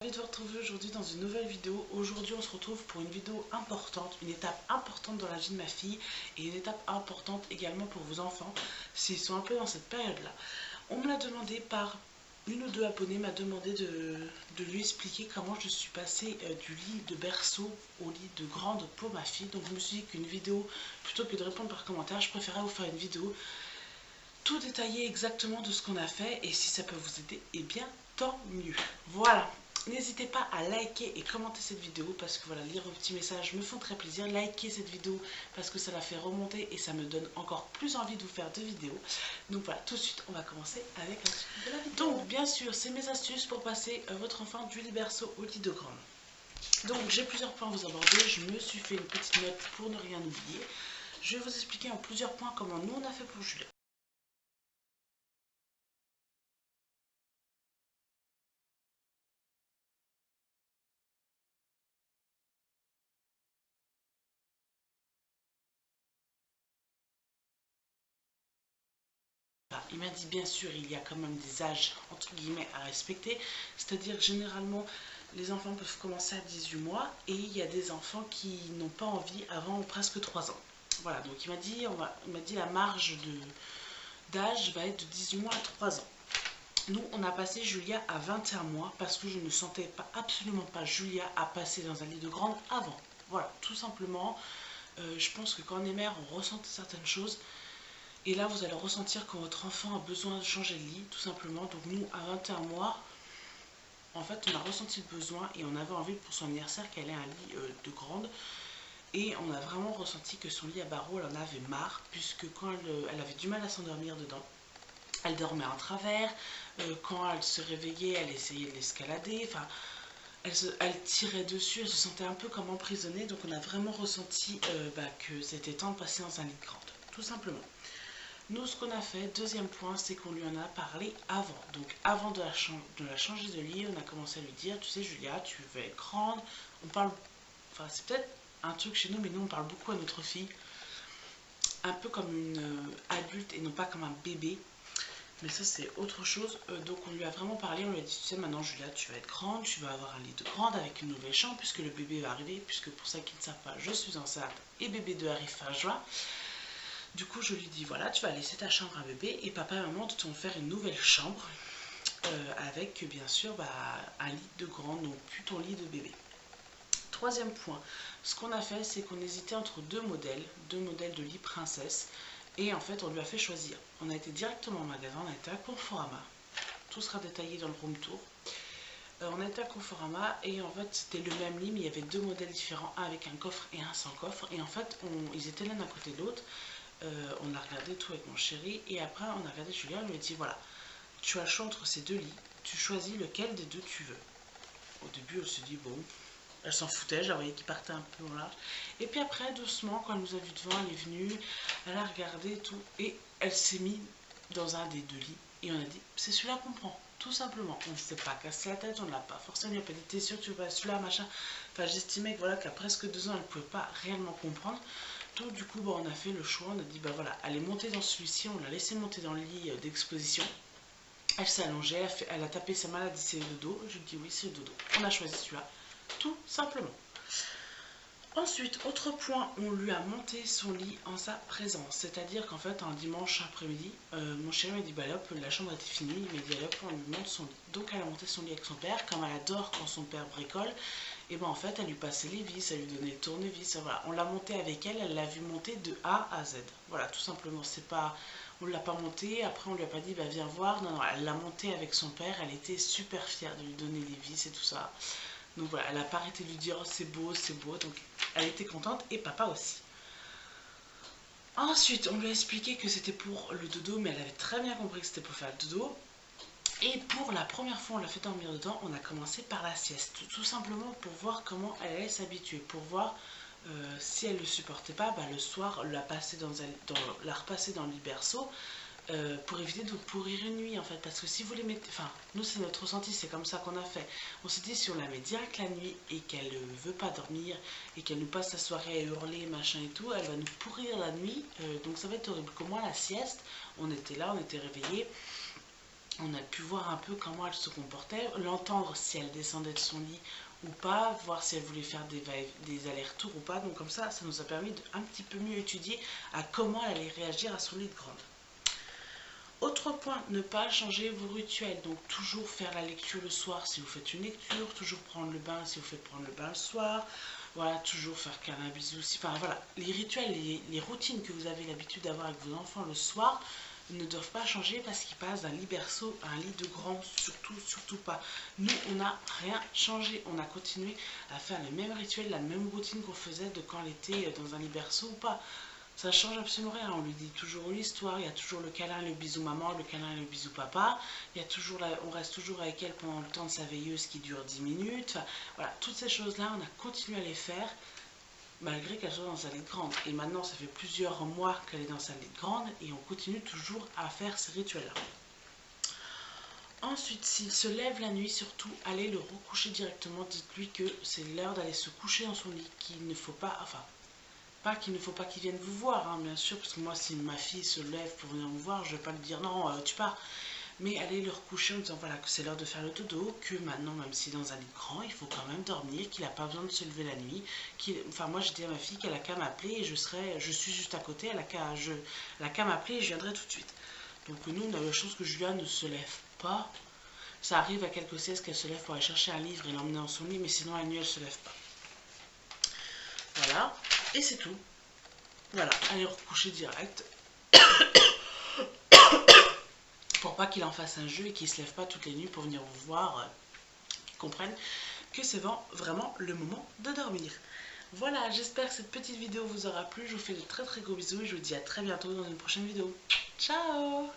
Ravi de vous retrouver aujourd'hui dans une nouvelle vidéo. Aujourd'hui on se retrouve pour une vidéo importante, une étape importante dans la vie de ma fille et une étape importante également pour vos enfants s'ils sont un peu dans cette période là. On me l'a demandé par une ou deux abonnés, m'a demandé de lui expliquer comment je suis passée du lit de berceau au lit de grande pour ma fille. Donc je me suis dit qu'une vidéo, plutôt que de répondre par commentaire, je préférais vous faire une vidéo tout détaillé exactement de ce qu'on a fait, et si ça peut vous aider, eh bien tant mieux. Voilà, n'hésitez pas à liker et commenter cette vidéo parce que voilà, lire vos petits messages me font très plaisir. Likez cette vidéo parce que ça la fait remonter et ça me donne encore plus envie de vous faire de vidéos. Donc voilà, tout de suite on va commencer avec la suite de la vidéo. Donc bien sûr, c'est mes astuces pour passer votre enfant du lit berceau au lit de grande. Donc j'ai plusieurs points à vous aborder, je me suis fait une petite note pour ne rien oublier. Je vais vous expliquer en plusieurs points comment nous on a fait pour Julien. Il m'a dit bien sûr il y a quand même des âges entre guillemets à respecter, c'est-à-dire généralement les enfants peuvent commencer à 18 mois et il y a des enfants qui n'ont pas envie avant presque 3 ans. Voilà, donc il m'a dit la marge d'âge va être de 18 mois à 3 ans. Nous on a passé Julia à 21 mois parce que je ne sentais pas, absolument pas Julia à passer dans un lit de grande avant. Voilà, tout simplement, je pense que quand on est mère on ressent certaines choses. Et là, vous allez ressentir que votre enfant a besoin de changer de lit, tout simplement. Donc nous, à 21 mois, en fait, on a ressenti le besoin et on avait envie pour son anniversaire qu'elle ait un lit de grande. Et on a vraiment ressenti que son lit à barreaux, elle en avait marre, puisque quand elle avait du mal à s'endormir dedans, elle dormait en travers. Quand elle se réveillait, elle essayait de l'escalader. Enfin, elle tirait dessus, elle se sentait un peu comme emprisonnée. Donc on a vraiment ressenti que c'était temps de passer dans un lit de grande, tout simplement. Nous, ce qu'on a fait, deuxième point, c'est qu'on lui en a parlé avant. Donc, avant de la changer de lit, on a commencé à lui dire, tu sais, Julia, tu veux être grande. On parle, enfin, c'est peut-être un truc chez nous, mais nous, on parle beaucoup à notre fille. Un peu comme une adulte et non pas comme un bébé. Mais ça, c'est autre chose. Donc, on lui a vraiment parlé. On lui a dit, tu sais, maintenant, Julia, tu vas être grande. Tu vas avoir un lit de grande avec une nouvelle chambre, puisque le bébé va arriver. Puisque pour ceux qui ne savent pas, je suis enceinte et bébé 2 arrive fin juin. Du coup, je lui dis, voilà, tu vas laisser ta chambre à bébé et papa et maman te vont faire une nouvelle chambre avec, bien sûr, un lit de grand, donc plus ton lit de bébé. Troisième point, ce qu'on a fait, c'est qu'on hésitait entre deux modèles de lit princesse. Et en fait, on lui a fait choisir. On a été directement au magasin, on a été à Conforama. Tout sera détaillé dans le room tour. On a été à Conforama et en fait, c'était le même lit, mais il y avait deux modèles différents, un avec un coffre et un sans coffre. Et en fait, ils étaient l'un à côté de l'autre. On a regardé tout avec mon chéri et après on a regardé Julia, on lui a dit voilà, tu as le choix entre ces deux lits, tu choisis lequel des deux tu veux. Au début elle se dit bon, elle s'en foutait, je la voyais qui partait un peu en large. Et puis après doucement, quand elle nous a vu devant, elle est venue, elle a regardé tout et elle s'est mise dans un des deux lits et on a dit c'est celui-là qu'on prend. Tout simplement, on ne s'est pas cassé la tête, on ne l'a pas forcément pas dit t'es sûr que tu veux pas celui-là, machin. Enfin j'estimais que voilà qu'à presque 2 ans elle ne pouvait pas réellement comprendre. Donc du coup on a fait le choix, on a dit bah voilà, elle est montée dans celui-ci, on l'a laissé monter dans le lit d'exposition. Elle s'est allongée, elle a tapé sa maladie, c'est le dodo. Je lui dis oui c'est le dodo. On a choisi celui-là, tout simplement. Ensuite, autre point, on lui a monté son lit en sa présence. C'est-à-dire qu'en fait, un dimanche après-midi, mon chéri m'a dit bah là, hop, la chambre était finie. Il m'a dit allez hop, on lui monte son lit. Donc elle a monté son lit avec son père. Comme elle adore quand son père bricole, et ben en fait, elle lui passait les vis, elle lui donnait le tournevis. Voilà, on l'a monté avec elle, elle l'a vu monter de A à Z. Voilà, tout simplement. C'est pas, on l'a pas monté. Après, on lui a pas dit bah viens voir. Non, non, elle l'a monté avec son père. Elle était super fière de lui donner les vis et tout ça. Donc voilà, elle n'a pas arrêté de lui dire oh, c'est beau, donc elle était contente et papa aussi. Ensuite, on lui a expliqué que c'était pour le dodo, mais elle avait très bien compris que c'était pour faire le dodo. Et pour la première fois, on l'a fait dormir dedans, on a commencé par la sieste, tout simplement pour voir comment elle allait s'habituer, pour voir si elle ne le supportait pas, le soir, la repasser dans le lit berceau. Pour éviter de pourrir une nuit en fait, parce que si vous les mettez, enfin nous c'est notre ressenti, c'est comme ça qu'on a fait, on s'est dit si on la met direct la nuit et qu'elle ne veut pas dormir et qu'elle nous passe la soirée à hurler machin et tout, elle va nous pourrir la nuit, donc ça va être horrible. Comme moi la sieste, on était là, on était réveillés On a pu voir un peu comment elle se comportait, l'entendre si elle descendait de son lit ou pas, voir si elle voulait faire des allers-retours ou pas. Donc comme ça nous a permis de un petit peu mieux étudier à comment elle allait réagir à son lit de grande. Autre point, ne pas changer vos rituels. Donc toujours faire la lecture le soir si vous faites une lecture, toujours prendre le bain si vous faites prendre le bain le soir. Voilà, toujours faire câlin, bisous. Enfin voilà, les rituels, les routines que vous avez l'habitude d'avoir avec vos enfants le soir ne doivent pas changer parce qu'ils passent d'un lit berceau à un lit de grand, surtout pas. Nous, on n'a rien changé, on a continué à faire les mêmes rituels, la même routine qu'on faisait de quand elle était dans un lit berceau ou pas. Ça change absolument rien, on lui dit toujours l'histoire, il y a toujours le câlin, le bisou maman, le câlin, le bisou papa, il y a toujours on reste toujours avec elle pendant le temps de sa veilleuse qui dure 10 minutes. Enfin, voilà, toutes ces choses-là, on a continué à les faire malgré qu'elle soit dans sa lit de grande. Et maintenant, ça fait plusieurs mois qu'elle est dans sa lit de grande et on continue toujours à faire ces rituels-là. Ensuite, s'il se lève la nuit, surtout, allez le recoucher directement. Dites-lui que c'est l'heure d'aller se coucher dans son lit, qu'il ne faut pas, enfin, pas qu'il ne faut pas qu'il vienne vous voir, hein, bien sûr, parce que moi, si ma fille se lève pour venir vous voir, je ne vais pas lui dire non, tu pars. Mais allez le recoucher en disant voilà que c'est l'heure de faire le dodo, que maintenant même si dans un lit grand, il faut quand même dormir, qu'il n'a pas besoin de se lever la nuit. Enfin moi j'ai dit à ma fille qu'elle a qu'à m'appeler et je suis juste à côté, elle a qu'à m'appeler et je viendrai tout de suite. Donc nous on a la chance que Julia ne se lève pas. Ça arrive à quelques siestes qu'elle se lève pour aller chercher un livre et l'emmener dans son lit, mais sinon la nuit elle se lève pas. Voilà, et c'est tout. Voilà, allez recoucher direct. Pour pas qu'il en fasse un jeu et qu'il se lève pas toutes les nuits pour venir vous voir, qu'ils comprennent que c'est vraiment le moment de dormir. Voilà, j'espère que cette petite vidéo vous aura plu. Je vous fais de très gros bisous et je vous dis à très bientôt dans une prochaine vidéo. Ciao!